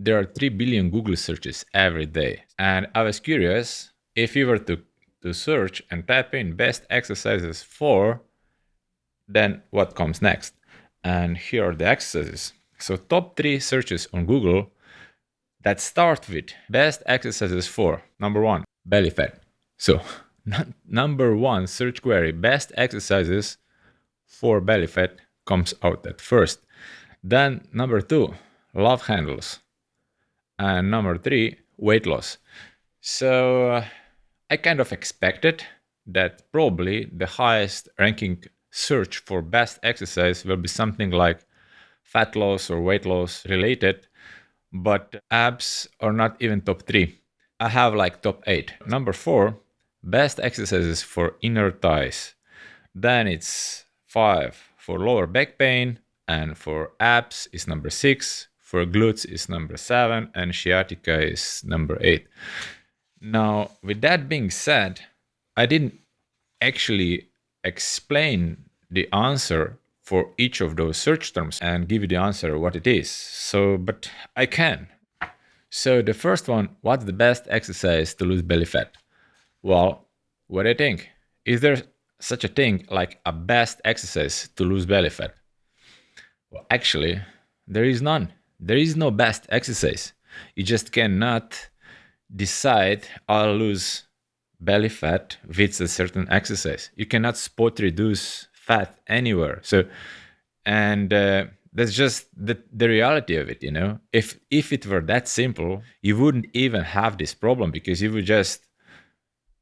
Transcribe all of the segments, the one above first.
there are 3 billion Google searches every day. And I was curious, if you were to search and type in best exercises for, then what comes next? And here are the exercises. So top 3 searches on Google that start with best exercises for, number 1, belly fat. So number 1 search query, best exercises for belly fat, comes out at first. Then number 2, love handles. And number 3, weight loss. So I kind of expected that probably the highest ranking search for best exercise will be something like fat loss or weight loss related, but abs are not even top 3. I have like top 8. Number 4, best exercises for inner thighs. Then it's 5 for lower back pain, and for abs is number 6, for glutes is number 7, and sciatica is number 8. Now, with that being said, I didn't actually explain the answer for each of those search terms and give you the answer what it is. So, but I can. So the first one, what's the best exercise to lose belly fat? Well, what do you think? Is there such a thing like a best exercise to lose belly fat? Well, actually, there is none. There is no best exercise. You just cannot decide I'll lose belly fat with a certain exercise. You cannot spot reduce fat anywhere. So, and that's just the reality of it, you know. If it were that simple, you wouldn't even have this problem, because you would just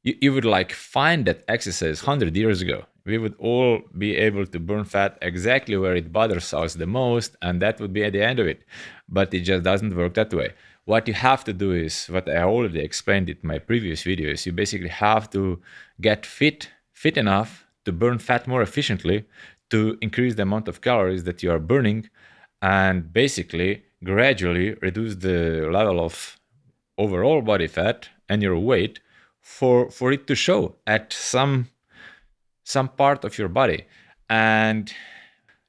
you would like find that exercise 100 years ago. We would all be able to burn fat exactly where it bothers us the most, and that would be at the end of it. But it just doesn't work that way. What you have to do is what I already explained in my previous videos. You basically have to get fit enough to burn fat more efficiently, to increase the amount of calories that you are burning, and basically gradually reduce the level of overall body fat and your weight for it to show at some part of your body. And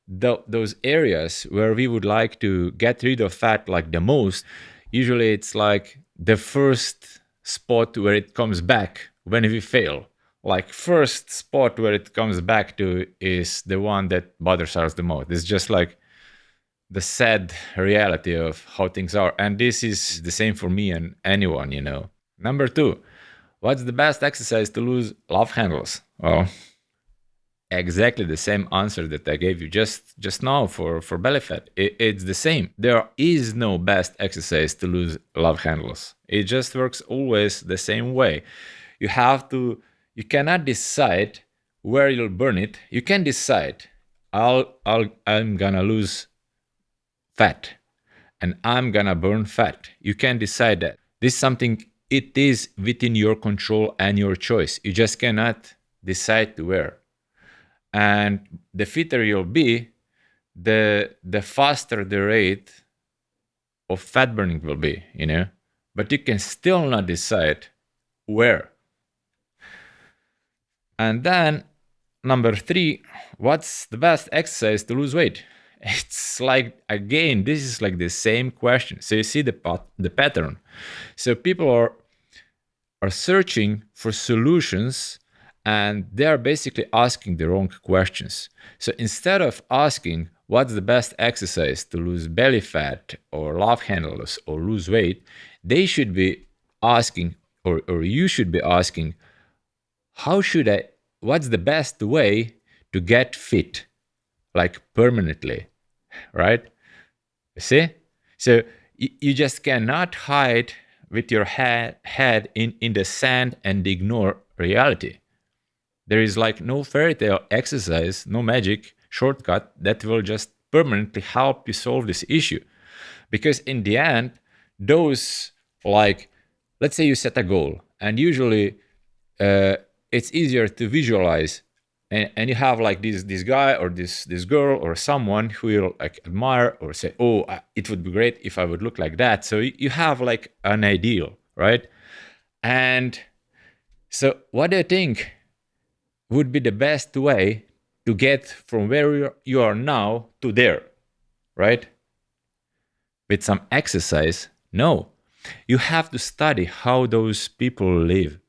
those areas where we would like to get rid of fat like the most, usually it's like the first spot where it comes back when we fail. Like first spot where it comes back to is the one that bothers us the most. It's just like the sad reality of how things are. And this is the same for me and anyone, you know. Number 2, what's the best exercise to lose love handles? Well, exactly the same answer that I gave you just now for belly fat. It's the same. There is no best exercise to lose love handles. It just works always the same way. You cannot decide where you'll burn it. You can decide I'm gonna lose fat and I'm gonna burn fat. You can decide that. This is something, it is within your control and your choice. You just cannot decide to where. And the fitter you'll be, the faster the rate of fat burning will be, you know. But you can still not decide where. And then number 3, what's the best exercise to lose weight? It's like, again, this is like the same question. So you see the pattern. So people are searching for solutions, and they're basically asking the wrong questions. So instead of asking what's the best exercise to lose belly fat or love handles or lose weight, they should be asking, or you should be asking, what's the best way to get fit, like permanently, right? You see? So you just cannot hide with your head in the sand and ignore reality. There is like no fairy tale exercise, no magic shortcut that will just permanently help you solve this issue. Because in the end, those, like, let's say you set a goal, and usually it's easier to visualize, and you have like this guy or this girl or someone who you like admire or say, oh, it would be great if I would look like that. So you have like an ideal, right? And so what do you think would be the best way to get from where you are now to there, right? With some exercise No, you have to study how those people live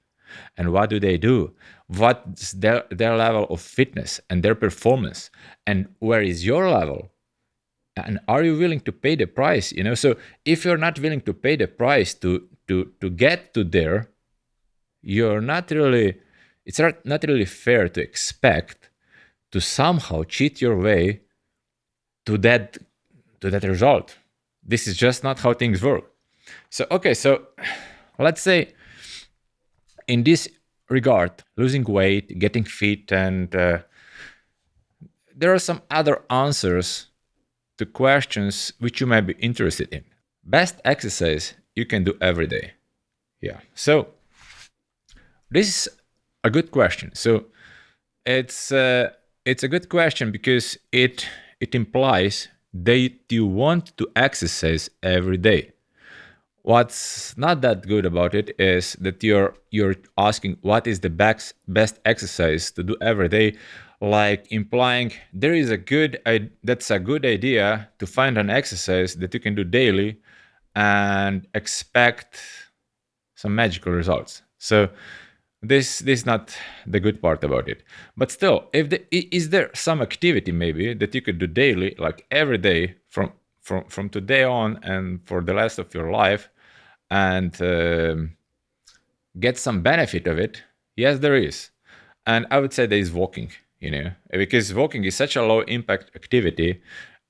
and what do they do, what's their level of fitness and their performance, and where is your level, and are you willing to pay the price, so if you're not willing to pay the price to get to there, you're not really it's not really fair to expect to somehow cheat your way to that result. This is just not how things work. So okay, so let's say in this regard, losing weight, getting fit, and there are some other answers to questions which you might be interested in. Best exercise you can do every day. Yeah. So this is a good question. So it's a good question because it implies that you want to exercise every day. What's not that good about it is that you're asking what is the best exercise to do every day, like implying there is that's a good idea to find an exercise that you can do daily and expect some magical results. So this is not the good part about it. But still, is there some activity maybe that you could do daily, like every day from today on and for the rest of your life, and get some benefit of it? Yes, there is. And I would say there is walking, because walking is such a low impact activity.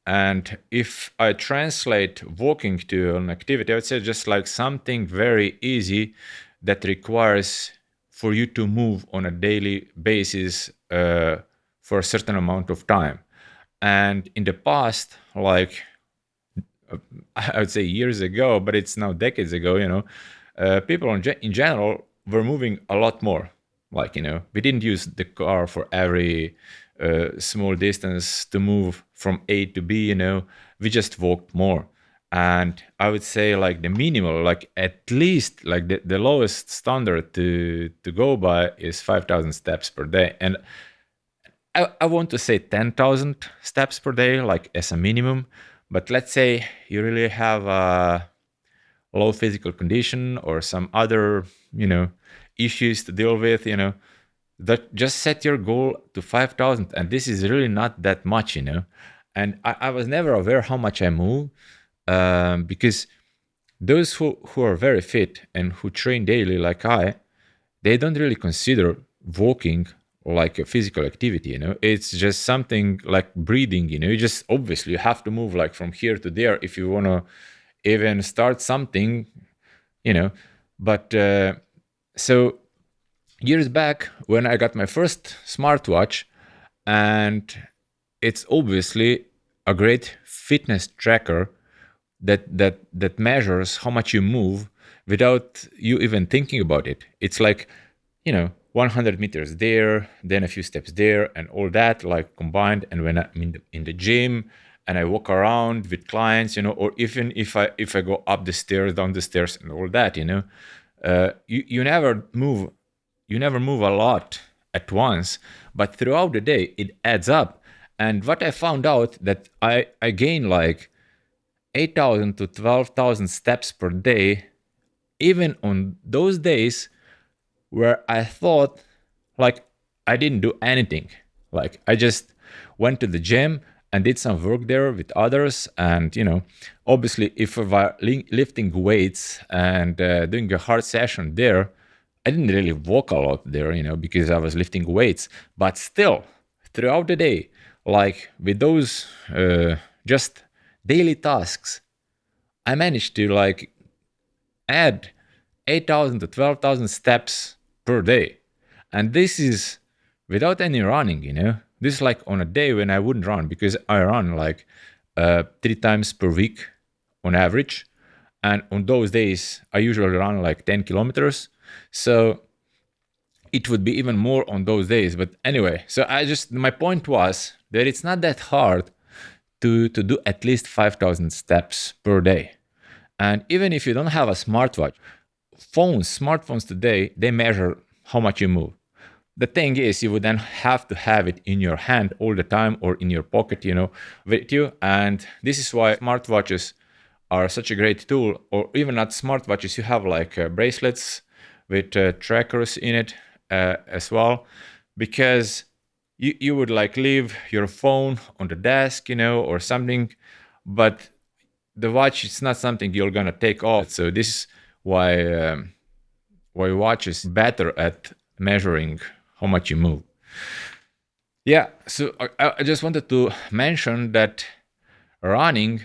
And if I translate walking to an activity, I would say just like something very easy that requires for you to move on a daily basis for a certain amount of time. And in the past, like I would say years ago, but it's now decades ago, people in general were moving a lot more. Like, we didn't use the car for every small distance to move from A to B, we just walked more. And I would say like the minimal, like at least like the lowest standard to go by is 5,000 steps per day. And I want to say 10,000 steps per day, like as a minimum. But let's say you really have a low physical condition or some other, issues to deal with, that just set your goal to 5,000. And this is really not that much, And I was never aware how much I move because those who are very fit and who train daily like they don't really consider walking like a physical activity, it's just something like breathing, you just obviously you have to move like from here to there if you want to even start something, but so years back when I got my first smartwatch, and it's obviously a great fitness tracker that measures how much you move without you even thinking about it. It's like 100 meters there, then a few steps there, and all that like combined. And when I'm in the gym and I walk around with clients, or even if I go up the stairs, down the stairs, and all that, you never move a lot at once, but throughout the day it adds up. And what I found out that I gain like 8,000 to 12,000 steps per day, even on those days where I thought like I didn't do anything. Like I just went to the gym and did some work there with others. And, obviously if I were lifting weights and doing a hard session there, I didn't really walk a lot there, because I was lifting weights. But still, throughout the day, like with those just daily tasks, I managed to like add 8,000 to 12,000 steps per day. And this is without any running, This is like on a day when I wouldn't run, because I run like 3 times per week on average. And on those days, I usually run like 10 kilometers. So it would be even more on those days. But anyway, so my point was that it's not that hard to do at least 5,000 steps per day. And even if you don't have a smartwatch, smartphones today, they measure how much you move. The thing is, you would then have to have it in your hand all the time or in your pocket, with you. And this is why smartwatches are such a great tool, or even not smartwatches. You have like bracelets with trackers in it as well, because you would like leave your phone on the desk, or something, but the watch is not something you're gonna take off. So this is why watch is better at measuring how much you move. Yeah, so I just wanted to mention that running,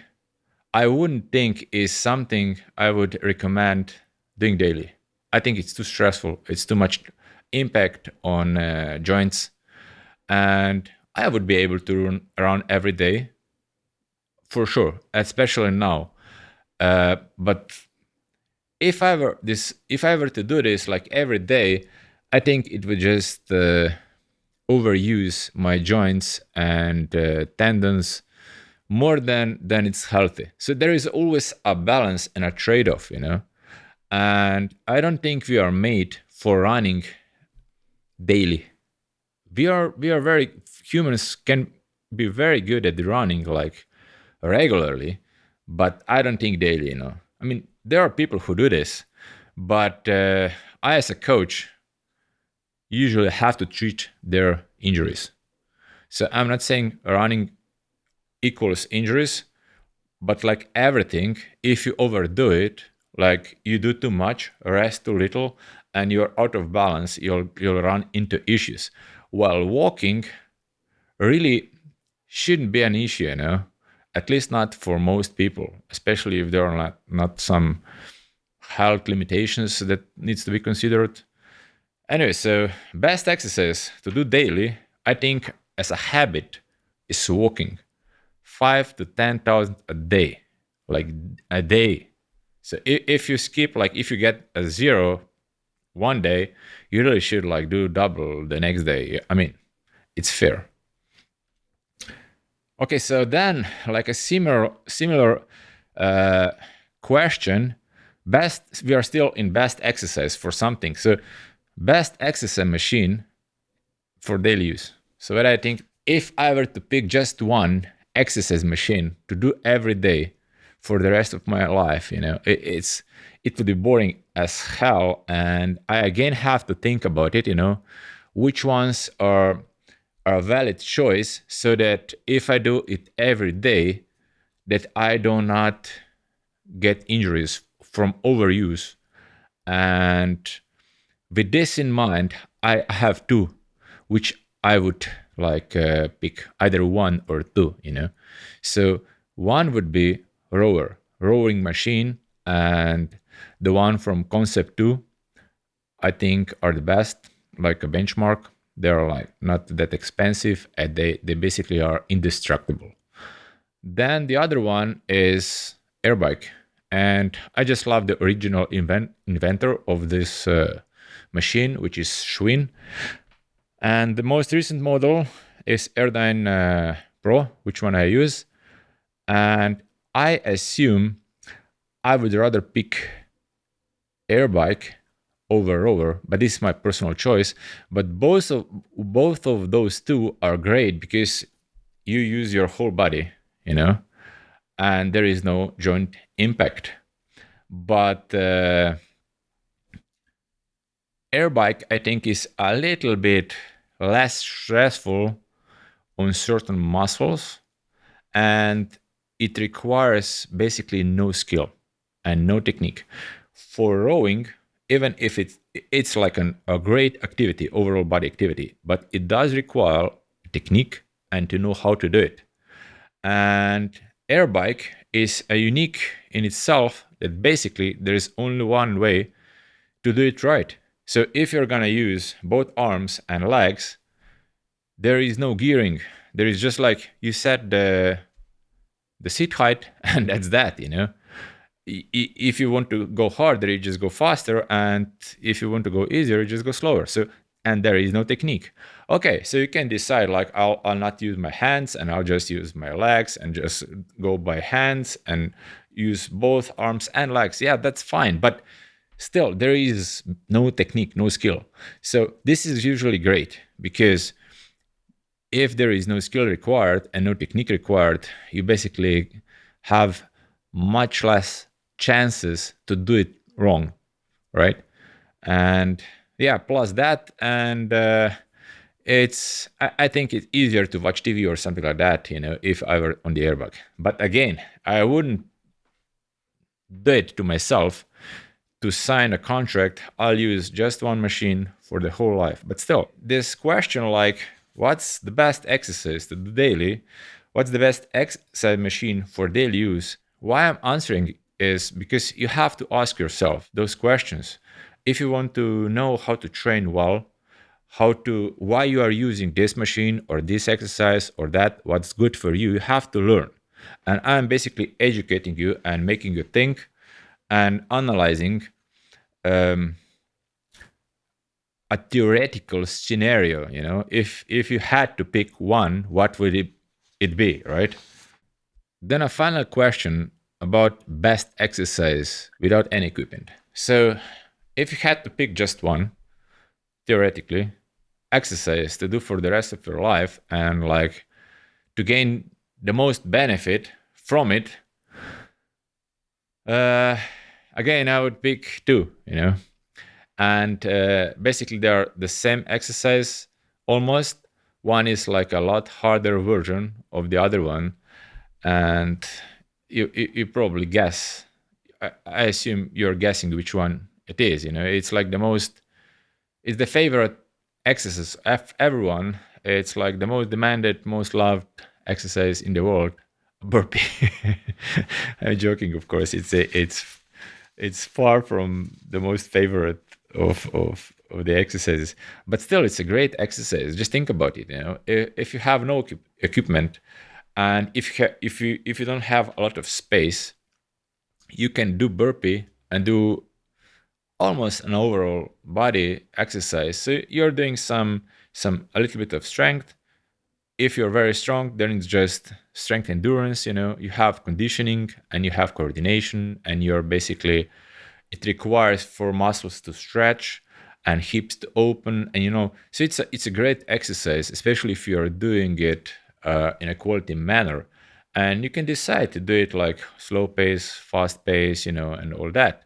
I wouldn't think is something I would recommend doing daily. I think it's too stressful. It's too much impact on joints, and I would be able to run around every day for sure, especially now. But if I were to do this like every day, I think it would just overuse my joints and tendons more than it's healthy. So there is always a balance and a trade-off, and I don't think we are made for running daily. We are very, humans can be very good at running like regularly, but I don't think daily. I mean, there are people who do this, but I, as a coach, usually have to treat their injuries. So I'm not saying running equals injuries, but like everything, if you overdo it, like you do too much, rest too little, and you're out of balance, you'll run into issues. While walking really shouldn't be an issue, at least not for most people, especially if there are not some health limitations that needs to be considered. Anyway, so best exercise to do daily, I think, as a habit, is walking 5 to 10,000 a day, like a day. So if you skip, like if you get a 0 one day, you really should like do double the next day. I mean, it's fair. Okay, so then like a similar question. Best, we are still in best exercise for something. So best exercise machine for daily use. So what I think, if I were to pick just one exercise machine to do every day for the rest of my life, it would be boring as hell, and I again have to think about it, which ones are a valid choice, so that if I do it every day, that I do not get injuries from overuse. And with this in mind, I have two, which I would like pick either one or two, So one would be rowing machine, and the one from Concept 2, I think are the best, like a benchmark. They're like not that expensive, and they basically are indestructible. Then the other one is air bike, and I just love the original inventor of this machine, which is Schwinn. And the most recent model is Airdyne Pro, which one I use. And I assume I would rather pick air bike over rower, but this is my personal choice. But both of those two are great because you use your whole body, and there is no joint impact. But air bike, I think, is a little bit less stressful on certain muscles, and it requires basically no skill and no technique. For rowing, even if it's like a great activity, overall body activity, but it does require technique and to know how to do it. And air bike is a unique in itself, that basically there is only one way to do it right. So if you're gonna use both arms and legs, there is no gearing. There is just like you set the seat height, and that's that. If you want to go harder, you just go faster, and if you want to go easier, you just go slower. So, and there is no technique. Okay, so you can decide like I'll not use my hands, and I'll just use my legs, and just go by hands and use both arms and legs. Yeah, that's fine, but still there is no technique, no skill. So this is usually great, because if there is no skill required and no technique required, you basically have much less chances to do it wrong, right? And yeah, plus that, and I think it's easier to watch TV or something like that, if I were on the airbag. But again, I wouldn't do it to myself to sign a contract. I'll use just one machine for the whole life. But still, this question like, what's the best exercise to do daily? What's the best exercise machine for daily use? Why I'm answering is because you have to ask yourself those questions. If you want to know how to train well, why you are using this machine or this exercise or that, what's good for you, you have to learn. And I'm basically educating you and making you think and analyzing um, a theoretical scenario. If you had to pick one, what would it be, right? Then a final question about best exercise without any equipment. So if you had to pick just one, theoretically, exercise to do for the rest of your life and like to gain the most benefit from it, again, I would pick two, and basically they are the same exercise almost. One is like a lot harder version of the other one, and you probably guess. I assume you're guessing which one it is. It's like it's the favorite exercise of everyone. It's like the most demanded, most loved exercise in the world, burpee. I'm joking, of course. It's far from the most favorite of the exercises, but still, it's a great exercise. Just think about it. If you have no equipment, and if you don't have a lot of space, you can do burpee and do almost an overall body exercise. So you're doing a little bit of strength. If you're very strong, then it's just strength endurance. You have conditioning and you have coordination, and you're basically, it requires for muscles to stretch and hips to open, and so it's a great exercise, especially if you're doing it in a quality manner. And you can decide to do it like slow pace, fast pace, and all that.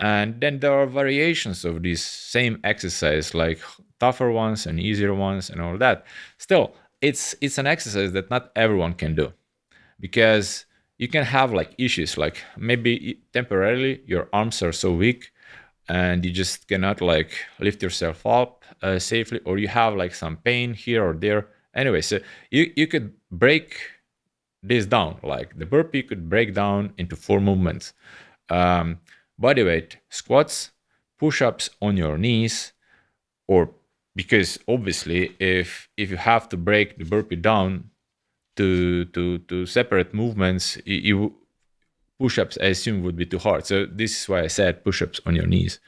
And then there are variations of this same exercise, like tougher ones and easier ones and all that. Still, it's an exercise that not everyone can do, because you can have like issues, like maybe temporarily your arms are so weak and you just cannot like lift yourself up safely, or you have like some pain here or there. Anyway, so you could break this down, like the burpee could break down into 4 movements: um, body weight squats, push-ups on your knees, or, because obviously if you have to break the burpee down to separate movements, you push-ups, I assume, would be too hard. So this is why I said push-ups on your knees.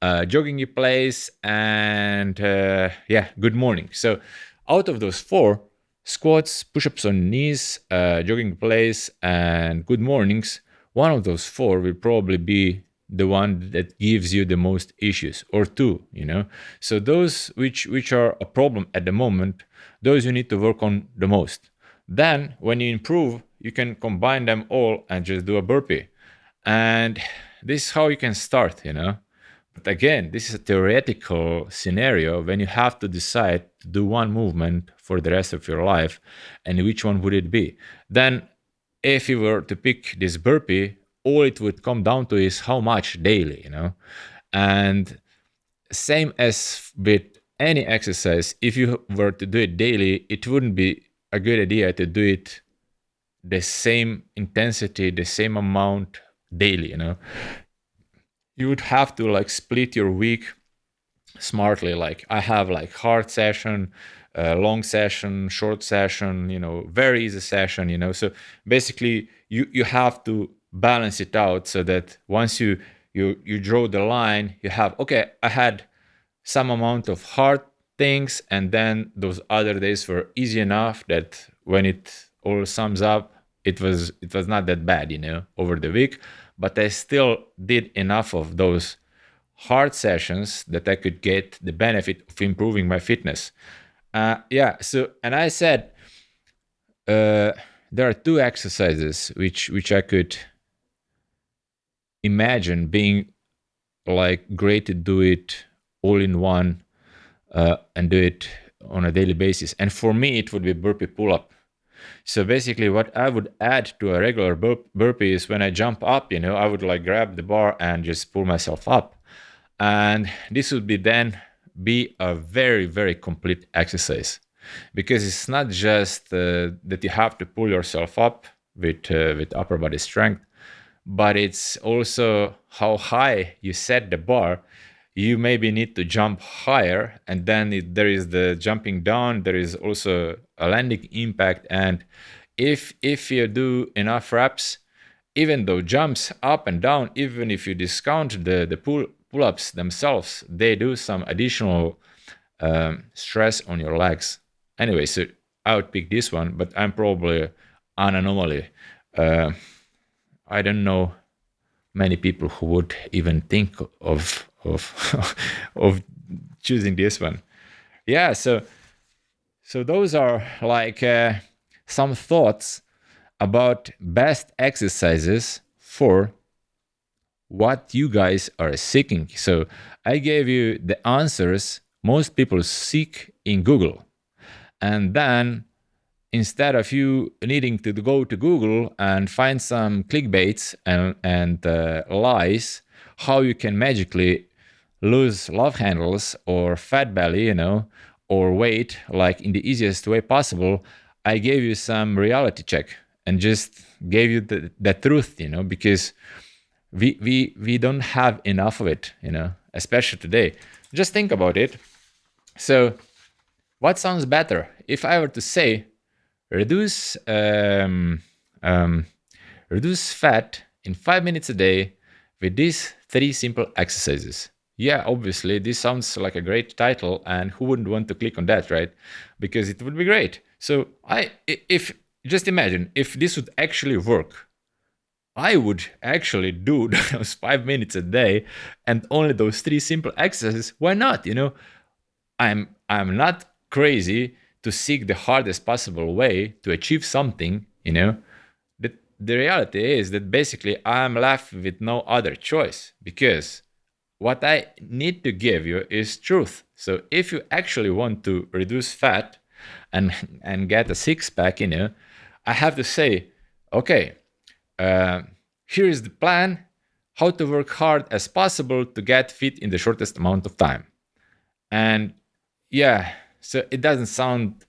Jogging in place, and good morning. So out of those 4, squats, push-ups on knees, jogging in place, and good mornings, one of those 4 will probably be the one that gives you the most issues, or 2. So those which are a problem at the moment, those you need to work on the most. Then when you improve, you can combine them all and just do a burpee. And this is how you can start. But again, this is a theoretical scenario when you have to decide to do one movement for the rest of your life, and which one would it be? Then if you were to pick this burpee, all it would come down to is how much daily. And same as with any exercise, if you were to do it daily, it wouldn't be a good idea to do it the same intensity, the same amount daily. You would have to like split your week smartly. Like I have like hard session, long session, short session, very easy session. So basically you have to balance it out, so that once you draw the line, you have, okay, I had some amount of hard things, and then those other days were easy enough that when it all sums up, it was not that bad, over the week. But I still did enough of those hard sessions that I could get the benefit of improving my fitness. So, and I said there are 2 exercises which I could imagine being like great to do it all in one and do it on a daily basis. And for me, it would be burpee pull up. So basically, what I would add to a regular burpee is when I jump up, I would like grab the bar and just pull myself up. And this would be then be a very, very complete exercise, because it's not just that you have to pull yourself up with upper body strength, but it's also how high you set the bar. You maybe need to jump higher, and then there is the jumping down. There is also a landing impact, and if you do enough reps, even though jumps up and down, even if you discount the pull-ups themselves, they do some additional stress on your legs. Anyway, so I would pick this one, but I'm probably an anomaly. I don't know many people who would even think of of choosing this one. Yeah, so those are like some thoughts about best exercises for what you guys are seeking. So I gave you the answers most people seek in Google. And then instead of you needing to go to Google and find some clickbaits and lies, how you can magically lose love handles or fat belly, or weight, like in the easiest way possible, I gave you some reality check and just gave you the truth, because we don't have enough of it, especially today. Just think about it. So what sounds better? If I were to say reduce reduce fat in 5 minutes a day with these 3 simple exercises. Yeah, obviously this sounds like a great title, and who wouldn't want to click on that, right? Because it would be great. So if just imagine if this would actually work, I would actually do those 5 minutes a day and only those 3 simple exercises. Why not? I'm not crazy to seek the hardest possible way to achieve something. The reality is that basically I'm left with no other choice, because what I need to give you is truth. So if you actually want to reduce fat and get a six pack, I have to say, okay, here is the plan: how to work hard as possible to get fit in the shortest amount of time. And yeah, so it doesn't sound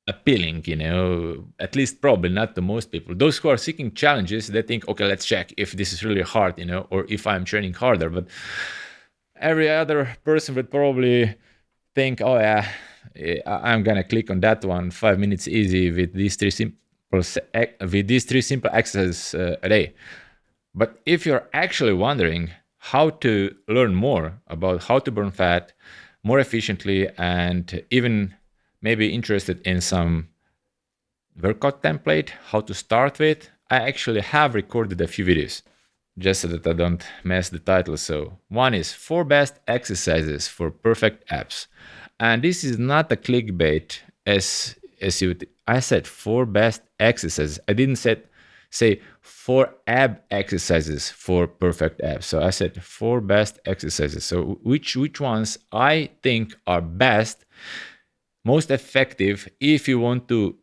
appealing, at least probably not to most people. Those who are seeking challenges, they think, okay, let's check if this is really hard, or if I'm training harder. But every other person would probably think, oh yeah, I'm gonna click on that one. 5 minutes easy with these three simple exercises a day. But if you're actually wondering how to learn more about how to burn fat more efficiently, and even maybe interested in some workout template, how to start with, I actually have recorded a few videos just so that I don't mess the title. So one is 4 best exercises for perfect abs. And this is not a clickbait I said 4 best exercises. I didn't say 4 ab exercises for perfect abs. So I said 4 best exercises. So which ones I think are best, most effective if you want to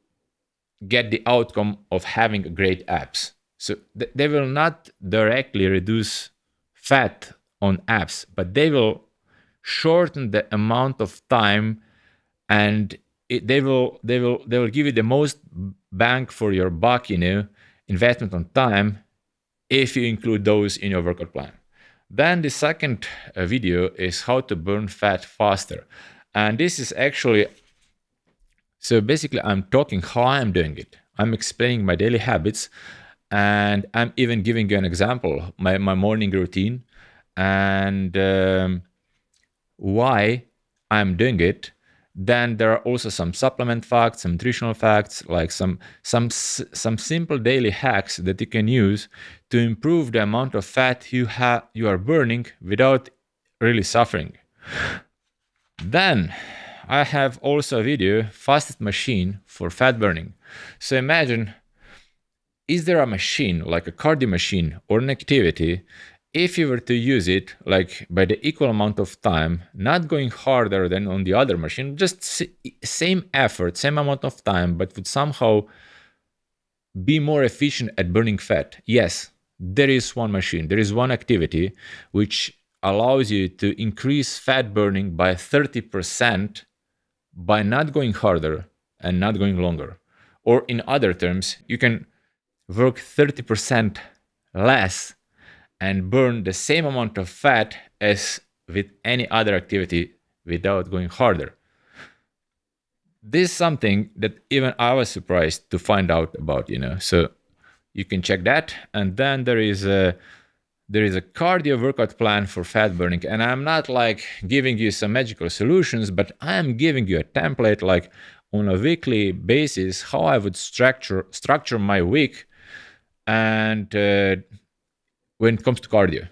get the outcome of having great abs. So they will not directly reduce fat on abs, but they will shorten the amount of time, and they will give you the most bang for your buck, investment on time, if you include those in your workout plan. Then the second video is how to burn fat faster. And this is actually, so basically I'm talking how I'm doing it. I'm explaining my daily habits, and I'm even giving you an example, my morning routine, and why I'm doing it. Then there are also some supplement facts, some nutritional facts, like some simple daily hacks that you can use to improve the amount of fat you are burning without really suffering. Then I have also a video, fastest machine for fat burning. So imagine is there a machine, like a cardio machine or an activity, if you were to use it like by the equal amount of time, not going harder than on the other machine, just same effort, same amount of time, but would somehow be more efficient at burning fat? Yes, there is one machine, there is one activity which allows you to increase fat burning by 30% by not going harder and not going longer. Or in other terms, you can work 30% less and burn the same amount of fat as with any other activity without going harder. This is something that even I was surprised to find out about, So you can check that. And then there is a cardio workout plan for fat burning. And I'm not like giving you some magical solutions, but I am giving you a template like on a weekly basis how I would structure my week and when it comes to cardio,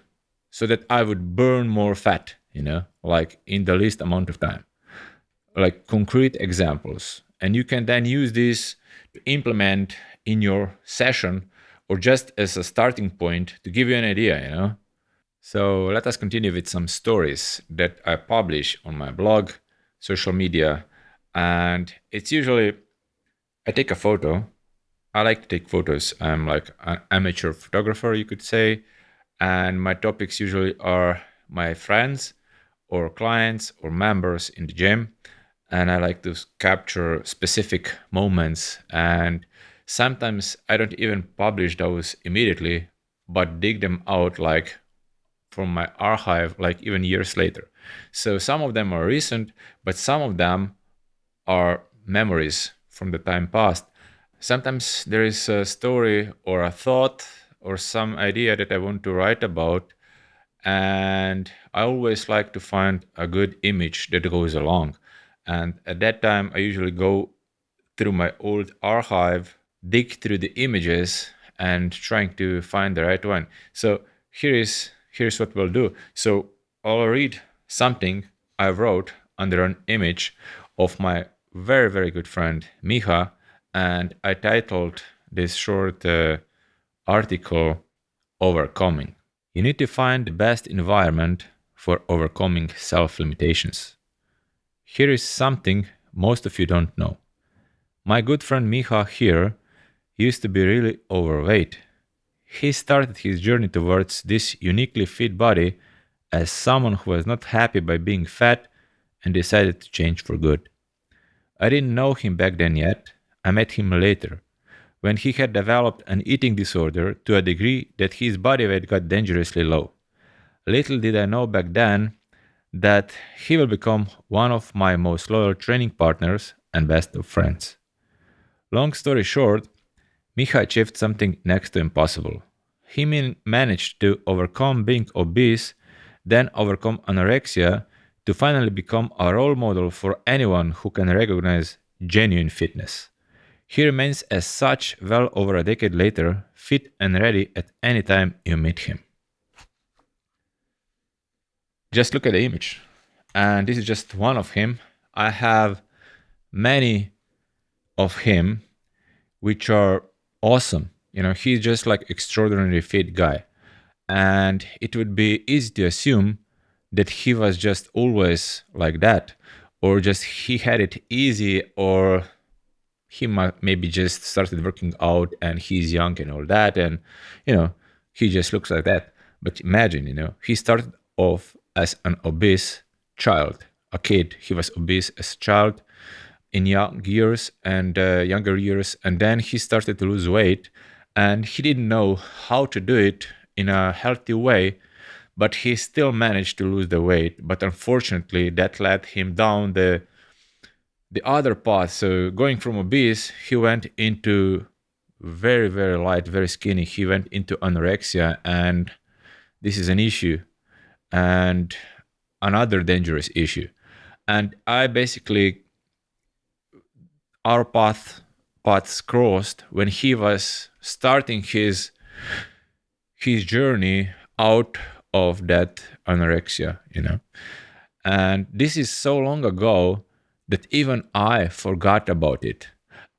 so that I would burn more fat, like in the least amount of time, like concrete examples. And you can then use this to implement in your session or just as a starting point to give you an idea. So let us continue with some stories that I publish on my blog, social media, and it's usually I take a photo. I like to take photos. I'm like an amateur photographer, you could say. And my topics usually are my friends or clients or members in the gym. And I like to capture specific moments. And sometimes I don't even publish those immediately, but dig them out like from my archive, like even years later. So some of them are recent, but some of them are memories from the time past. Sometimes there is a story or a thought or some idea that I want to write about, and I always like to find a good image that goes along. And at that time, I usually go through my old archive, dig through the images, and trying to find the right one. So here's what we'll do. So I'll read something I wrote under an image of my very, very good friend Miha, and I titled this short article Overcoming. You need to find the best environment for overcoming self limitations. Here is something most of you don't know. My good friend Miha here used to be really overweight. He started his journey towards this uniquely fit body as someone who was not happy by being fat and decided to change for good. I didn't know him back then yet. I met him later, when he had developed an eating disorder to a degree that his body weight got dangerously low. Little did I know back then that he will become one of my most loyal training partners and best of friends. Long story short, Miha achieved something next to impossible. He managed to overcome being obese, then overcome anorexia, to finally become a role model for anyone who can recognize genuine fitness. He remains as such well over a decade later, fit and ready at any time you meet him. Just look at the image. And this is just one of him. I have many of him, which are awesome. He's just like extraordinarily fit guy. And it would be easy to assume that he was just always like that, or just he had it easy, or he might maybe just started working out and he's young and all that, and he just looks like that. But imagine, he started off as an obese child, a kid. He was obese as a child in young years and younger years, and then he started to lose weight, and he didn't know how to do it in a healthy way, but he still managed to lose the weight. But unfortunately, that led him down the other path. So going from obese, he went into very, very light, very skinny. He went into anorexia, and this is an issue and another dangerous issue. And I basically, our paths crossed when he was starting his journey out of that anorexia, And this is so long ago that even I forgot about it.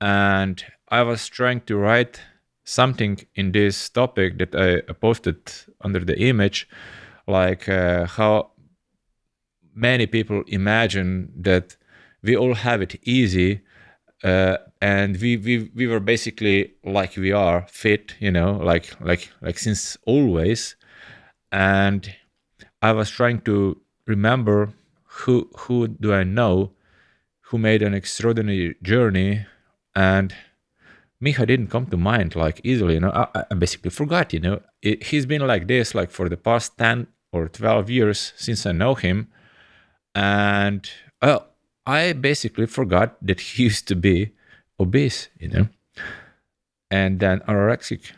And I was trying to write something in this topic that I posted under the image, like how many people imagine that we all have it easy, and we were basically like we are fit, like since always. And I was trying to remember who do I know who made an extraordinary journey, and Miha didn't come to mind like easily. I basically forgot. He's been like this like for the past 10 or 12 years since I know him, and I basically forgot that he used to be obese, and then anorexic,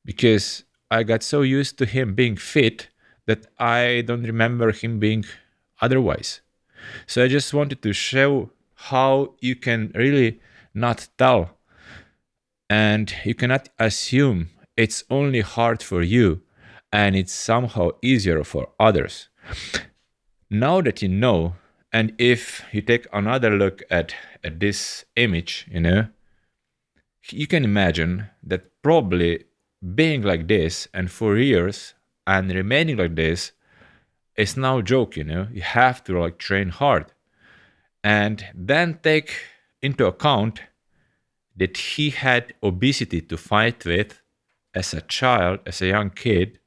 because I got so used to him being fit that I don't remember him being otherwise. So I just wanted to show how you can really not tell, and you cannot assume it's only hard for you and it's somehow easier for others. Now that you know, and if you take another look at this image, you can imagine that probably being like this and for years and remaining like this is now a joke. You have to like train hard, and then take into account that he had obesity to fight with as a child, as a young kid,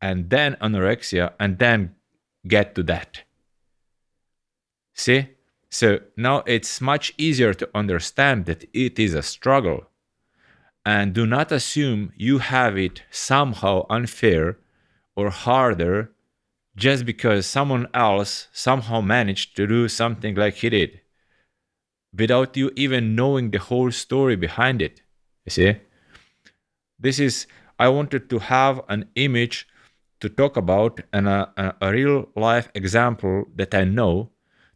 and then anorexia, and then get to that. See? So now it's much easier to understand that it is a struggle. And do not assume you have it somehow unfair or harder just because someone else somehow managed to do something like he did without you even knowing the whole story behind it. You see? This is, I wanted to have an image to talk about, and a real life example that I know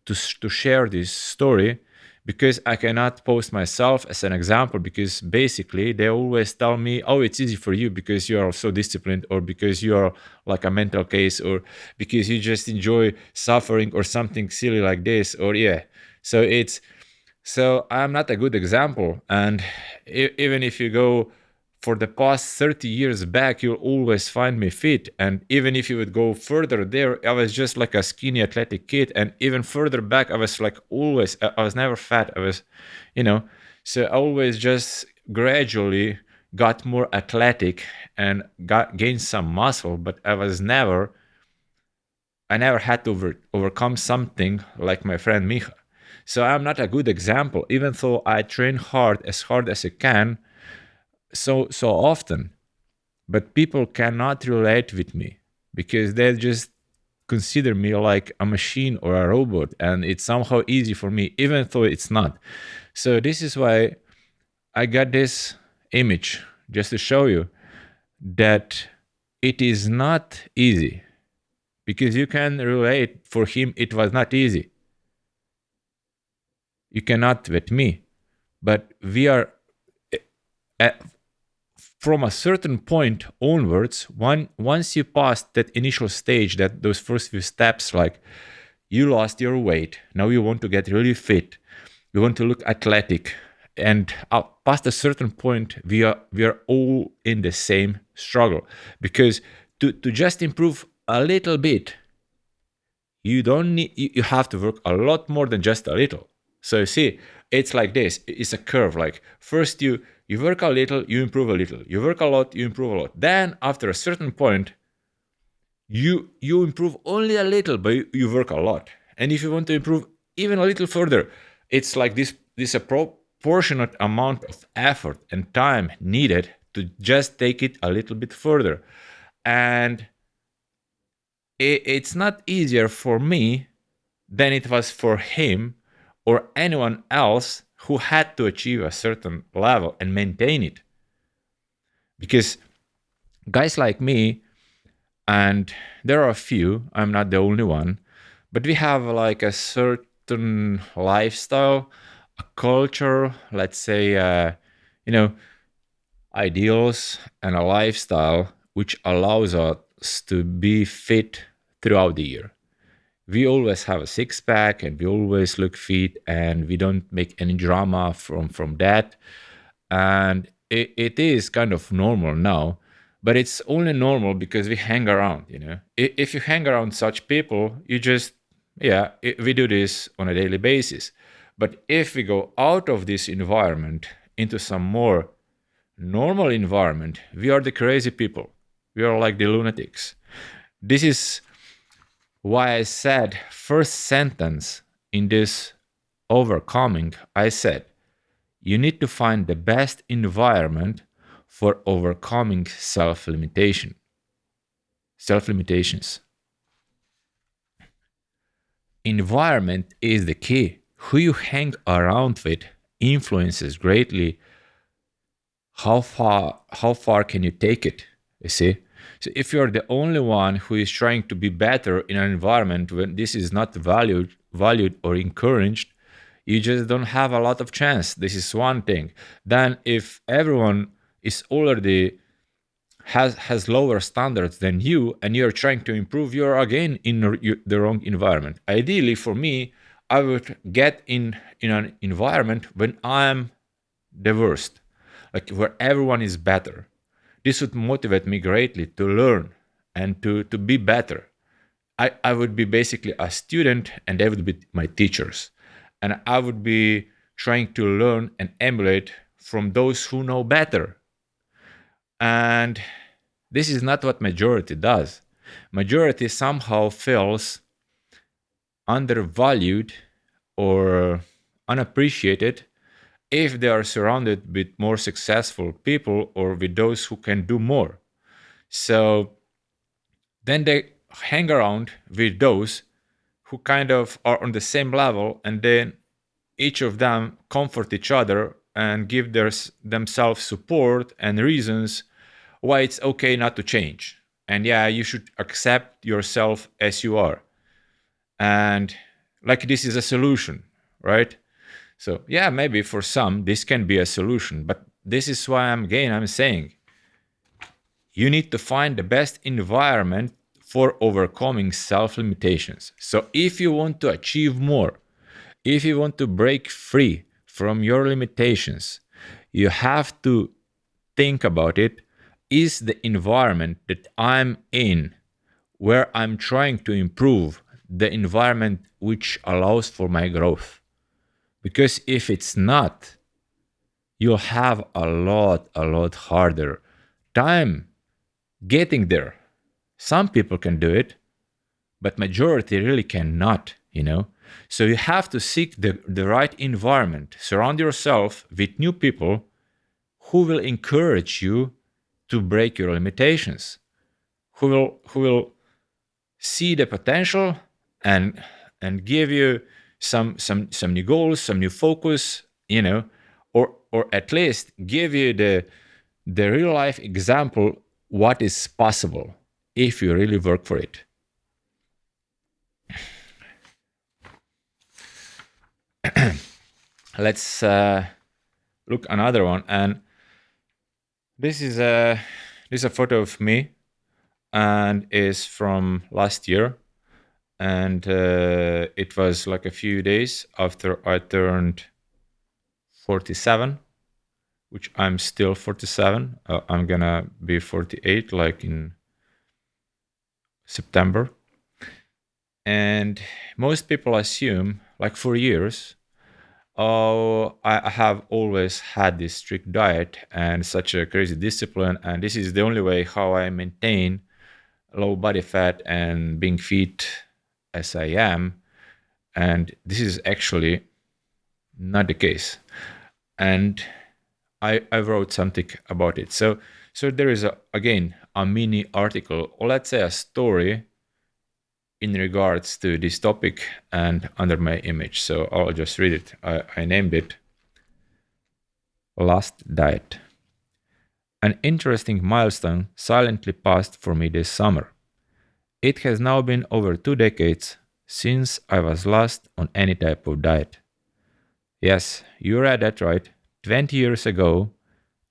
to share this story, because I cannot post myself as an example, because basically they always tell me, oh, it's easy for you because you are so disciplined, or because you are like a mental case, or because you just enjoy suffering, or something silly like this, or yeah. So I'm not a good example. And even if you go for the past 30 years back, you'll always find me fit. And even if you would go further there, I was just like a skinny athletic kid. And even further back, I was like always, I was never fat. I was, so I always just gradually got more athletic and gained some muscle, but I never had to overcome something like my friend Micha. So I'm not a good example, even though I train hard as I can, so often. But people cannot relate with me because they just consider me like a machine or a robot, and it's somehow easy for me, even though it's not. So this is why I got this image, just to show you that it is not easy, because you can relate. For him it was not easy. You cannot with me, but we are from a certain point onwards, once you pass that initial stage, that those first few steps, like you lost your weight, now you want to get really fit, you want to look athletic, and past a certain point, we are all in the same struggle, because to just improve a little bit, you don't need, you have to work a lot more than just a little. So you see, it's like this. It's a curve. Like first you work a little, you improve a little. You work a lot, you improve a lot. Then after a certain point, you improve only a little, but you work a lot. And if you want to improve even a little further, it's like this a proportionate amount of effort and time needed to just take it a little bit further. And it's not easier for me than it was for him or anyone else who had to achieve a certain level and maintain it. Because guys like me, and there are a few, I'm not the only one, but we have like a certain lifestyle, a culture, let's say, ideals, and a lifestyle which allows us to be fit throughout the year. We always have a six pack and we always look fit, and we don't make any drama from that. And it is kind of normal now, but it's only normal because we hang around, you know. If you hang around such people, you just, yeah, we do this on a daily basis. But if we go out of this environment into some more normal environment, we are the crazy people. We are like the lunatics. This is why I said first sentence in this overcoming, I said, you need to find the best environment for overcoming self limitations. Environment is the key. Who you hang around with influences greatly how far can you take it, you see. So if you're the only one who is trying to be better in an environment when this is not valued or encouraged, you just don't have a lot of chance. This is one thing. Then if everyone is already has lower standards than you and you're trying to improve, you're again in the wrong environment. Ideally for me, I would get in an environment when I'm the worst, like where everyone is better. This would motivate me greatly to learn and to be better. I would be basically a student and they would be my teachers. And I would be trying to learn and emulate from those who know better. And this is not what majority does. Majority somehow feels undervalued or unappreciated if they are surrounded with more successful people or with those who can do more. So then they hang around with those who kind of are on the same level, and then each of them comfort each other and give themselves support and reasons why it's okay not to change. And yeah, you should accept yourself as you are. And like this is a solution, right? So yeah, maybe for some this can be a solution, but this is why I'm saying you need to find the best environment for overcoming self limitations. So if you want to achieve more, if you want to break free from your limitations, you have to think about it. Is the environment that I'm in, where I'm trying to improve, the environment which allows for my growth? Because if it's not, you'll have a lot harder time getting there. Some people can do it, but majority really cannot, you know. So you have to seek the right environment. Surround yourself with new people who will encourage you to break your limitations, who will see the potential and give you some new goals, some new focus, you know, or at least give you the real life example what is possible if you really work for it. Let's look another one, and this is a photo of me, and is from last year, and it was like a few days after I turned 47, which I'm still 47. I'm gonna be 48 like in September. And most people assume, like for years, oh, I have always had this strict diet and such a crazy discipline, and this is the only way how I maintain low body fat and being fit as I am. And this is actually not the case. And I wrote something about it. So there is again a mini article, or let's say a story in regards to this topic and under my image. So I'll just read it. I named it Last Diet. An interesting milestone silently passed for me this summer. It has now been over 2 decades since I was last on any type of diet. Yes, you read that right. 20 years ago,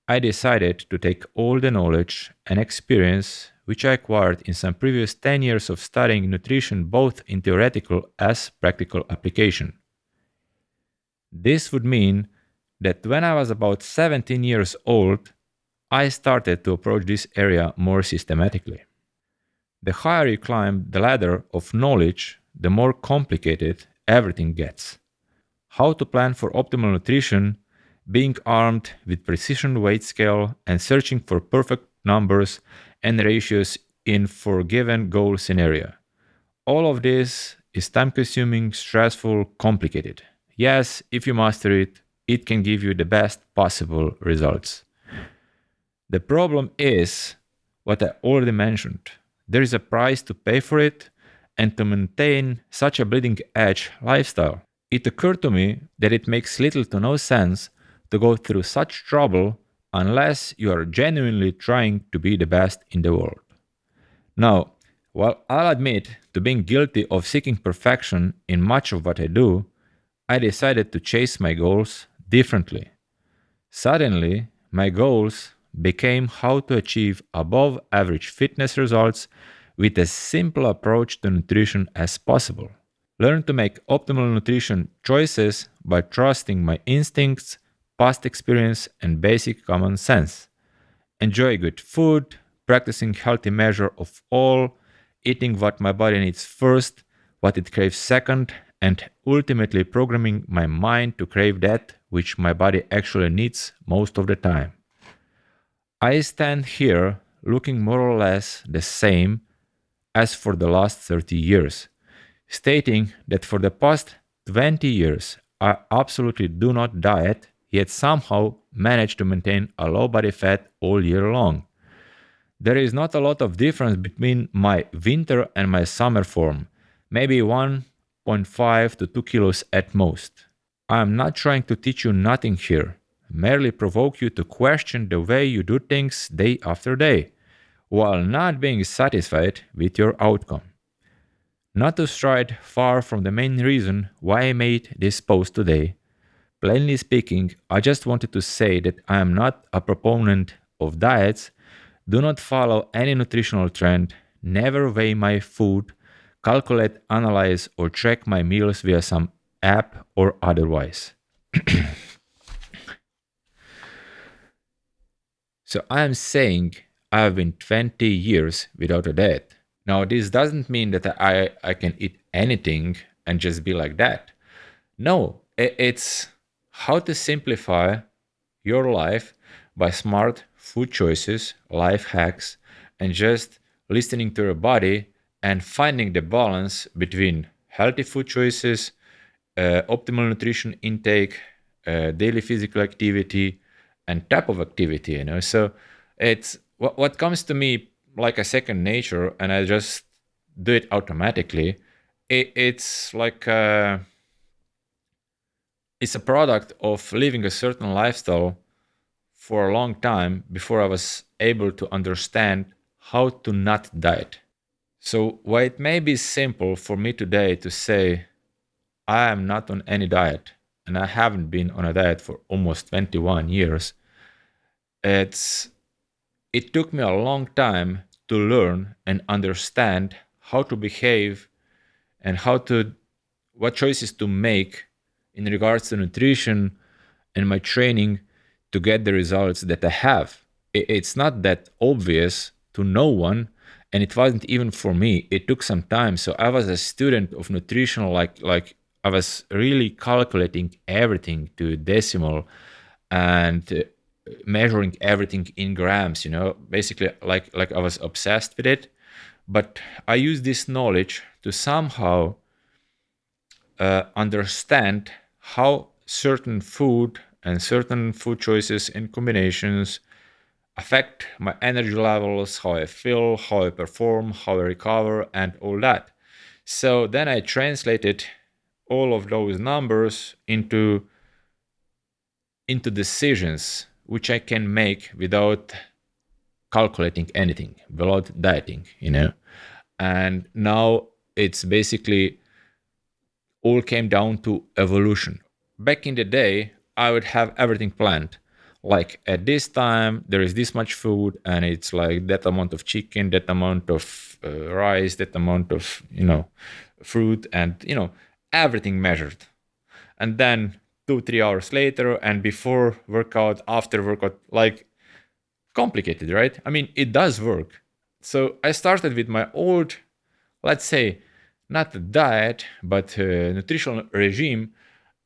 I decided to take all the knowledge and experience which I acquired in some previous 10 years of studying nutrition both in theoretical as practical application. This would mean that when I was about 17 years old, I started to approach this area more systematically. The higher you climb the ladder of knowledge, the more complicated everything gets. How to plan for optimal nutrition, being armed with precision weight scale and searching for perfect numbers and ratios in for given goal scenario. All of this is time consuming, stressful, complicated. Yes, if you master it, it can give you the best possible results. The problem is what I already mentioned. There is a price to pay for it and to maintain such a bleeding edge lifestyle. It occurred to me that it makes little to no sense to go through such trouble unless you are genuinely trying to be the best in the world. Now, while I'll admit to being guilty of seeking perfection in much of what I do, I decided to chase my goals differently. Suddenly, my goals became how to achieve above average fitness results with as simple approach to nutrition as possible. Learn to make optimal nutrition choices by trusting my instincts, past experience, and basic common sense. Enjoy good food, practicing healthy measure of all, eating what my body needs first, what it craves second, and ultimately programming my mind to crave that which my body actually needs most of the time. I stand here looking more or less the same as for the last 30 years, stating that for the past 20 years I absolutely do not diet, yet somehow manage to maintain a low body fat all year long. There is not a lot of difference between my winter and my summer form, maybe 1.5 to 2 kilos at most. I am not trying to teach you nothing here, merely provoke you to question the way you do things day after day, while not being satisfied with your outcome. Not to stride far from the main reason why I made this post today. Plainly speaking, I just wanted to say that I am not a proponent of diets, do not follow any nutritional trend, never weigh my food, calculate, analyze, or track my meals via some app or otherwise. So I am saying I have been 20 years without a diet. Now, this doesn't mean that I can eat anything and just be like that. No, it's how to simplify your life by smart food choices, life hacks, and just listening to your body and finding the balance between healthy food choices, optimal nutrition intake, daily physical activity, and type of activity. So it's what comes to me like a second nature, and I just do it automatically. It's like it's a product of living a certain lifestyle for a long time before I was able to understand how to not diet. So while it may be simple for me today to say I am not on any diet, and I haven't been on a diet for almost 21 years, it's it took me a long time to learn and understand how to behave and what choices to make in regards to nutrition and my training to get the results that I have. It's not that obvious to no one, and it wasn't even for me. It took some time. So I was a student of nutrition, like I was really calculating everything to decimal and measuring everything in grams. Basically like I was obsessed with it. But I use this knowledge to somehow understand how certain food and certain food choices and combinations affect my energy levels, how I feel, how I perform, how I recover, and all that. So then I translated all of those numbers into decisions which I can make without calculating anything, without dieting. And now it's basically all came down to evolution. Back in the day, I would have everything planned. Like at this time, there is this much food, and it's like that amount of chicken, that amount of rice, that amount of fruit, and everything measured. And then 2-3 hours later, and before workout, after workout, like complicated, right? I mean, it does work. So I started with my old, let's say, not a diet, but a nutritional regime,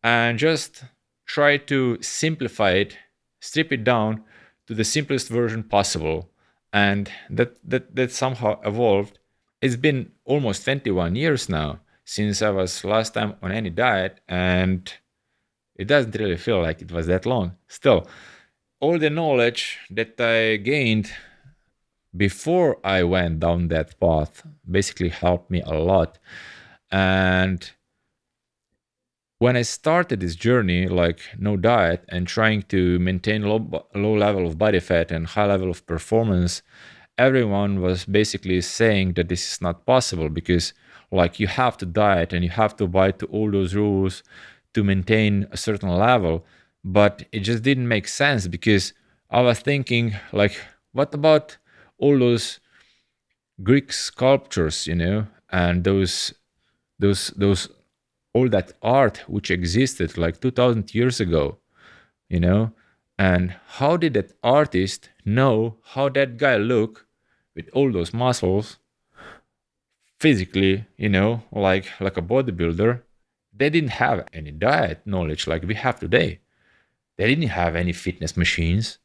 and just try to simplify it, strip it down to the simplest version possible. And that somehow evolved. It's been almost 21 years now since I was last time on any diet, and it doesn't really feel like it was that long. Still, all the knowledge that I gained before I went down that path basically helped me a lot. And when I started this journey, like no diet and trying to maintain low level of body fat and high level of performance, everyone was basically saying that this is not possible because like you have to diet and you have to abide to all those rules to maintain a certain level. But it just didn't make sense because I was thinking like, what about all those Greek sculptures, and those all that art which existed like 2000 years ago, you know? And how did that artist know how that guy look with all those muscles physically, like a bodybuilder? They didn't have any diet knowledge like we have today. They didn't have any fitness machines.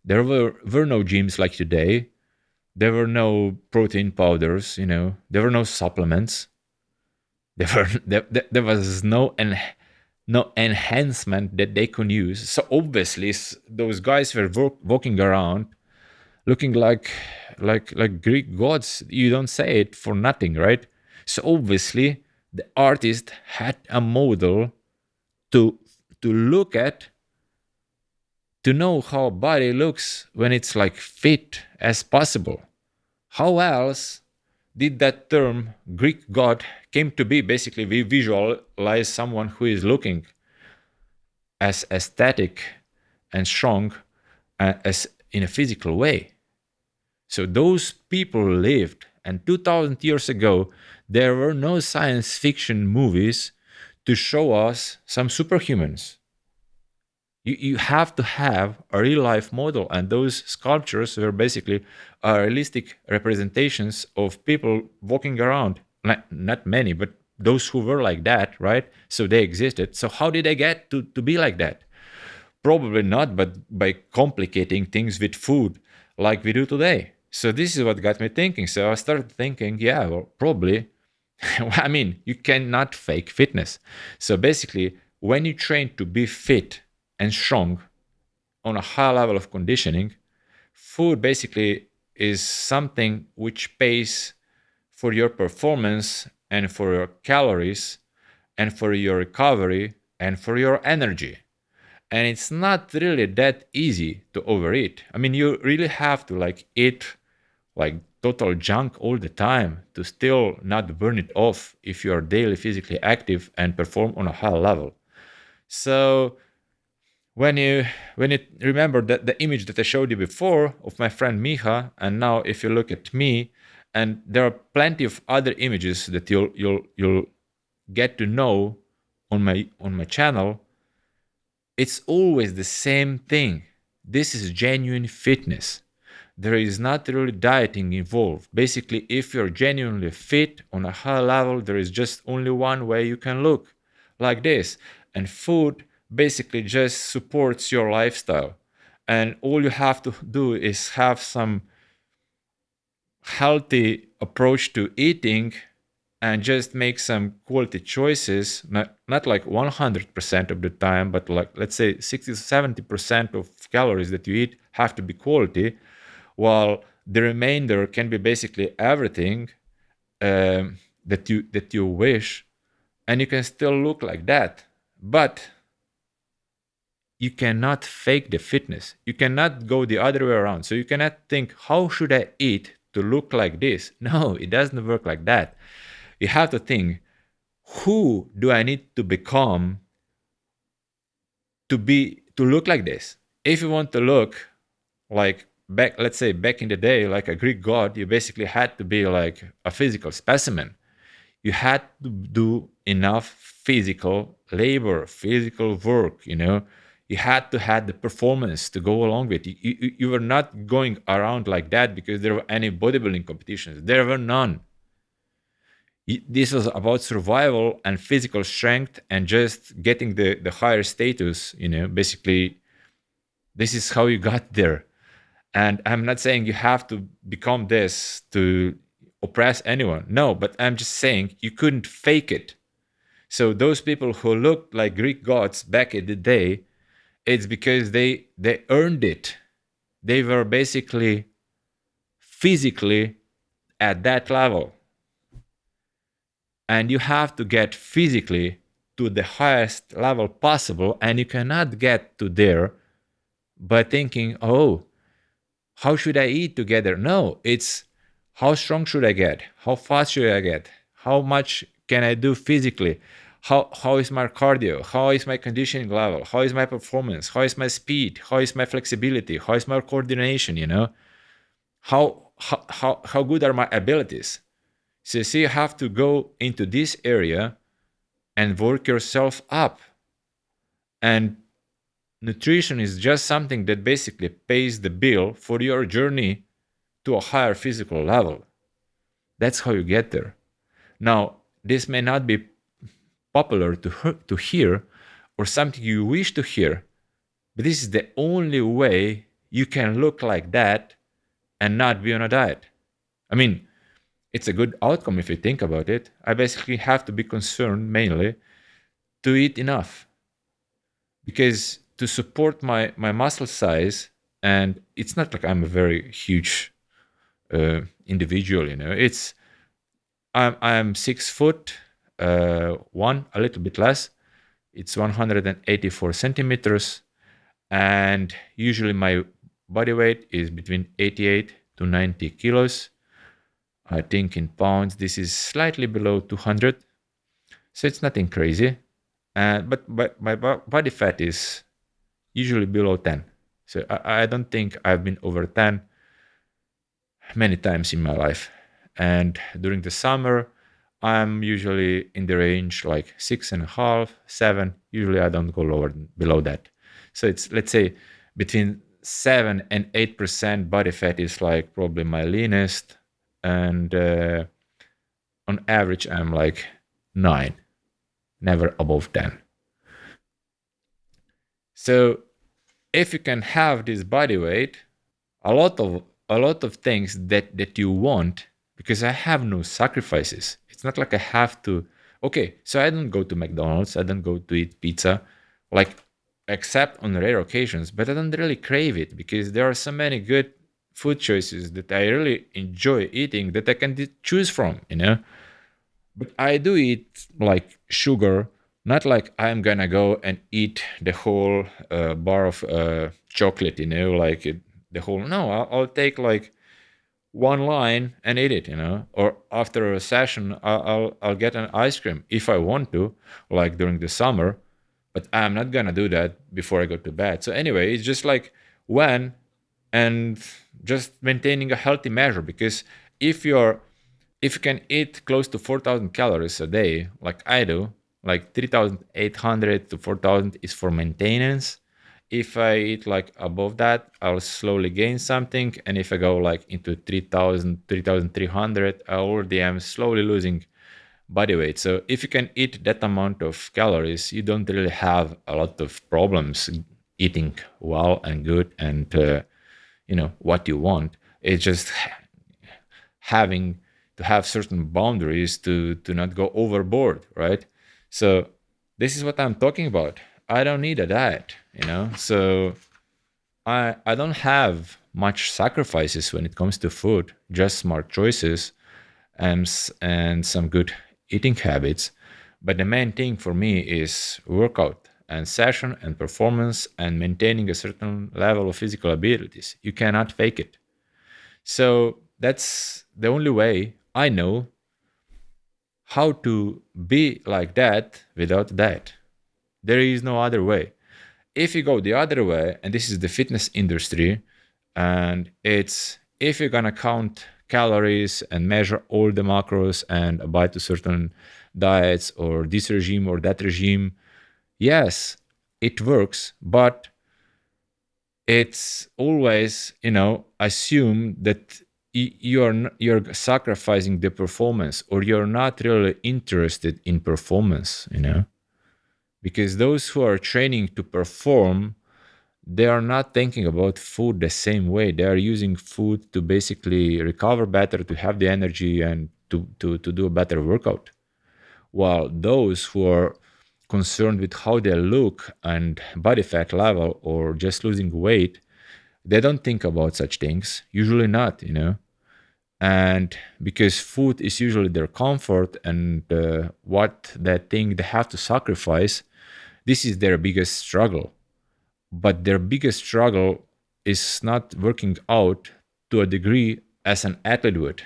There were no gyms like today. There were no protein powders, there were no supplements. There was no enhancement that they could use. So obviously, those guys were walking around looking like Greek gods. You don't say it for nothing, right? So obviously, the artist had a model to look at, to know how a body looks when it's like fit as possible. How else did that term Greek god came to be? Basically, we visualize someone who is looking as aesthetic and strong as in a physical way. So those people lived, and 2000 years ago, there were no science fiction movies to show us some superhumans. You have to have a real life model, and those sculptures were basically realistic representations of people walking around. Not many, but those who were like that, right? So they existed. So how did they get to be like that? Probably not, but by complicating things with food like we do today. So this is what got me thinking. So I started thinking, yeah, well, probably. I mean, you cannot fake fitness. So basically, when you train to be fit and strong on a high level of conditioning, food basically is something which pays for your performance and for your calories and for your recovery and for your energy. And it's not really that easy to overeat. I mean, you really have to like eat like total junk all the time to still not burn it off if you are daily physically active and perform on a high level. So when you remember that the image that I showed you before of my friend Miha, and now if you look at me, and there are plenty of other images that you'll get to know on my channel, it's always the same thing. This is genuine fitness. There is not really dieting involved. Basically, if you're genuinely fit on a high level, there is just only one way you can look, like this. And food basically just supports your lifestyle. And all you have to do is have some healthy approach to eating and just make some quality choices, not like 100% of the time, but like let's say 60 to 70% of calories that you eat have to be quality, while the remainder can be basically everything that you wish, and you can still look like that. But you cannot fake the fitness. You cannot go the other way around. So you cannot think, how should I eat to look like this? No, it doesn't work like that. You have to think, who do I need to become to look like this? If you want to look like back, let's say back in the day, like a Greek god, you basically had to be like a physical specimen. You had to do enough physical labor, physical work, you had to have the performance to go along with it. You were not going around like that because there were any bodybuilding competitions. There were none. This was about survival and physical strength and just getting the higher status. Basically, this is how you got there. And I'm not saying you have to become this to oppress anyone. No, but I'm just saying you couldn't fake it. So those people who looked like Greek gods back in the day, it's because they earned it. They were basically physically at that level. And you have to get physically to the highest level possible, and you cannot get to there by thinking, oh, how should I eat together? No, it's how strong should I get? How fast should I get? How much can I do physically? How is my cardio? How is my conditioning level? How is my performance? How is my speed? How is my flexibility? How is my coordination? How good are my abilities? So you see, you have to go into this area and work yourself up. And nutrition is just something that basically pays the bill for your journey to a higher physical level. That's how you get there. Now, this may not be popular to hear or something you wish to hear, but this is the only way you can look like that and not be on a diet. I mean, it's a good outcome if you think about it. I basically have to be concerned mainly to eat enough, because to support my muscle size, and it's not like I'm a very huge individual, it's I'm 6 foot 1, a little bit less. It's 184 centimeters, and usually my body weight is between 88 to 90 kilos. I think in pounds this is slightly below 200, so it's nothing crazy. But my body fat is usually below 10. So I don't think I've been over 10 many times in my life. And during the summer, I'm usually in the range like 6.5, 7. Usually I don't go below that. So it's, let's say, between 7 and 8% body fat is like probably my leanest. And on average, I'm like 9, never above 10. So if you can have this body weight, a lot of things that you want, because I have no sacrifices. It's not like I have to. Okay, so I don't go to McDonald's. I don't go to eat pizza, like, except on rare occasions. But I don't really crave it because there are so many good food choices that I really enjoy eating that I can choose from. But I do eat like sugar, not like I'm gonna go and eat the whole bar of chocolate, like the whole. No, I'll take like one line and eat it, or after a session, I'll get an ice cream if I want to, like during the summer, but I'm not gonna do that before I go to bed. So anyway, it's just like when, and just maintaining a healthy measure, because if you can eat close to 4,000 calories a day, like I do, like 3,800 to 4,000 is for maintenance. If I eat like above that, I'll slowly gain something. And if I go like into 3,000, 3,300, I already am slowly losing body weight. So if you can eat that amount of calories, you don't really have a lot of problems eating well and good and, what you want. It's just having to have certain boundaries to not go overboard, right? So this is what I'm talking about. I don't need a diet, so I don't have much sacrifices when it comes to food, just smart choices and some good eating habits. But the main thing for me is workout and session and performance and maintaining a certain level of physical abilities. You cannot fake it. So that's the only way I know how to be like that without diet. There is no other way. If you go the other way, and this is the fitness industry, and it's if you're gonna count calories and measure all the macros and abide to certain diets or this regime or that regime, Yes, it works, but it's always, assume that you're sacrificing the performance, or you're not really interested in performance, because those who are training to perform, they are not thinking about food the same way. They are using food to basically recover better, to have the energy, and to do a better workout. While those who are concerned with how they look and body fat level, or just losing weight, they don't think about such things. Usually not. And because food is usually their comfort, and what they think they have to sacrifice, this is their biggest struggle. But their biggest struggle is not working out to a degree as an athlete would.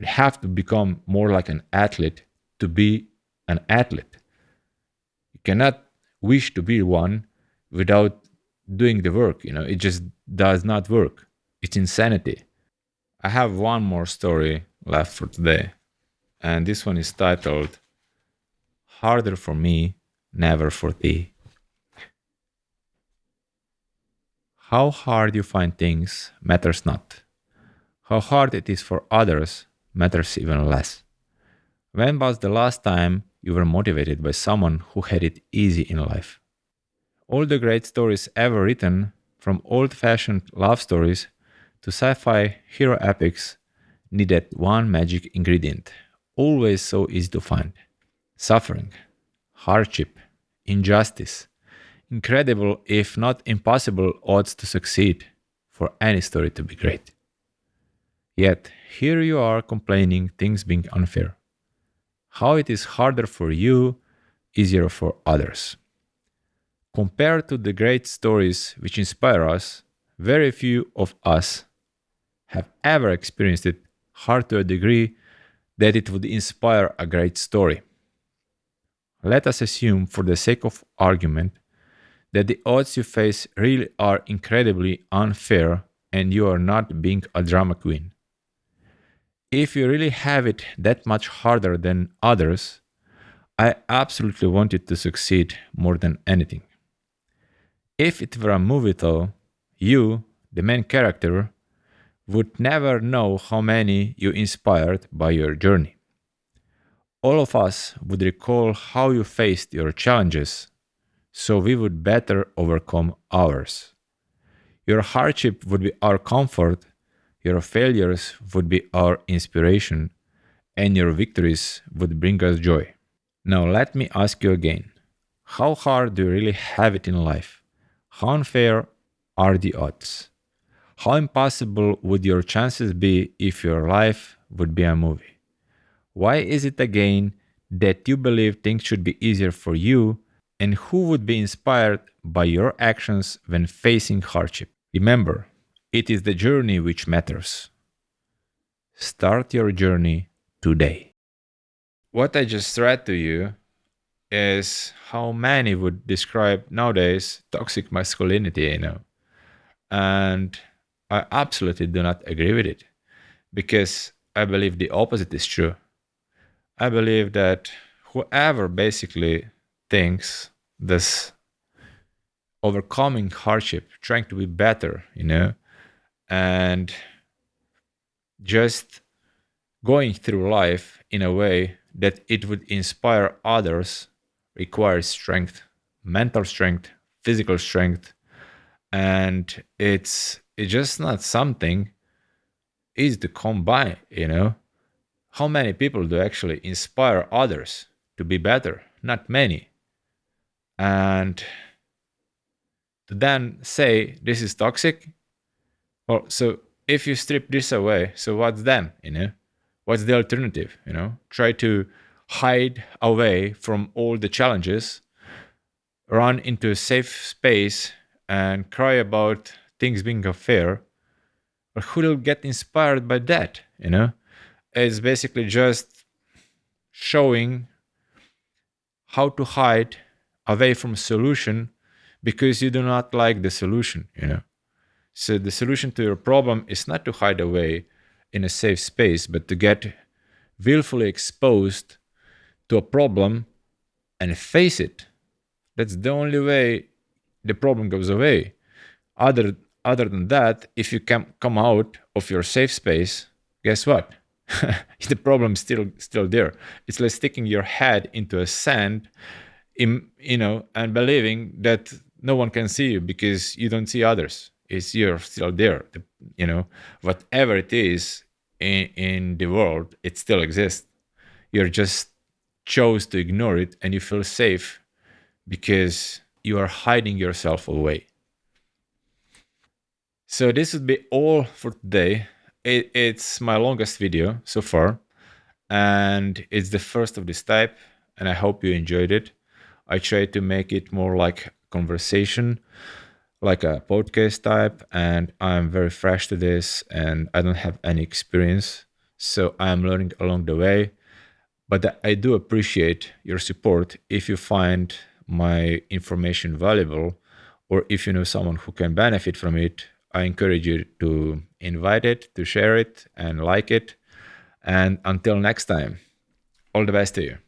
You have to become more like an athlete to be an athlete. You cannot wish to be one without doing the work. It just does not work. It's insanity. I have one more story left for today, and this one is titled Harder for Me, Never for Thee. How hard you find things matters not. How hard it is for others matters even less. When was the last time you were motivated by someone who had it easy in life? All the great stories ever written, from old fashioned love stories to sci fi hero epics, needed one magic ingredient, always so easy to find: suffering, hardship, injustice, incredible, if not impossible, odds to succeed for any story to be great. Yet, here you are complaining things being unfair. How it is harder for you, easier for others. Compared to the great stories which inspire us, very few of us have ever experienced it hard to a degree that it would inspire a great story. Let us assume, for the sake of argument, that the odds you face really are incredibly unfair and you are not being a drama queen. If you really have it that much harder than others, I absolutely want you to succeed more than anything. If it were a movie, though, you, the main character, would never know how many you inspired by your journey. All of us would recall how you faced your challenges, so we would better overcome ours. Your hardship would be our comfort, your failures would be our inspiration, and your victories would bring us joy. Now, let me ask you again: how hard do you really have it in life? How unfair are the odds? How impossible would your chances be if your life would be a movie? Why is it again that you believe things should be easier for you, and who would be inspired by your actions when facing hardship? Remember, it is the journey which matters. Start your journey today. What I just read to you is how many would describe nowadays toxic masculinity. And I absolutely do not agree with it, because I believe the opposite is true. I believe that whoever basically thinks this overcoming hardship, trying to be better, and just going through life in a way that it would inspire others requires strength, mental strength, physical strength, and it's just not something easy to come by. How many people do actually inspire others to be better? Not many. And to then say this is toxic, well, so if you strip this away, so what's then? What's the alternative? Try to hide away from all the challenges, run into a safe space and cry about things being unfair. But who will get inspired by that? It's basically just showing how to hide away from a solution because you do not like the solution. So the solution to your problem is not to hide away in a safe space, but to get willfully exposed to a problem and face it. That's the only way the problem goes away. Other other than that, if you can come out of your safe space, guess what? The problem's still there. It's like sticking your head into a sand, and believing that no one can see you because you don't see others. It's you're still there. Whatever it is in the world, it still exists. You're just chose to ignore it, and you feel safe because you are hiding yourself away. So this would be all for today. It's my longest video so far, and it's the first of this type, and I hope you enjoyed it. I try to make it more like conversation, like a podcast type, and I'm very fresh to this, and I don't have any experience, so I'm learning along the way. But I do appreciate your support if you find my information valuable, or if you know someone who can benefit from it. I encourage you to invite it, to share it, and like it. And until next time, all the best to you.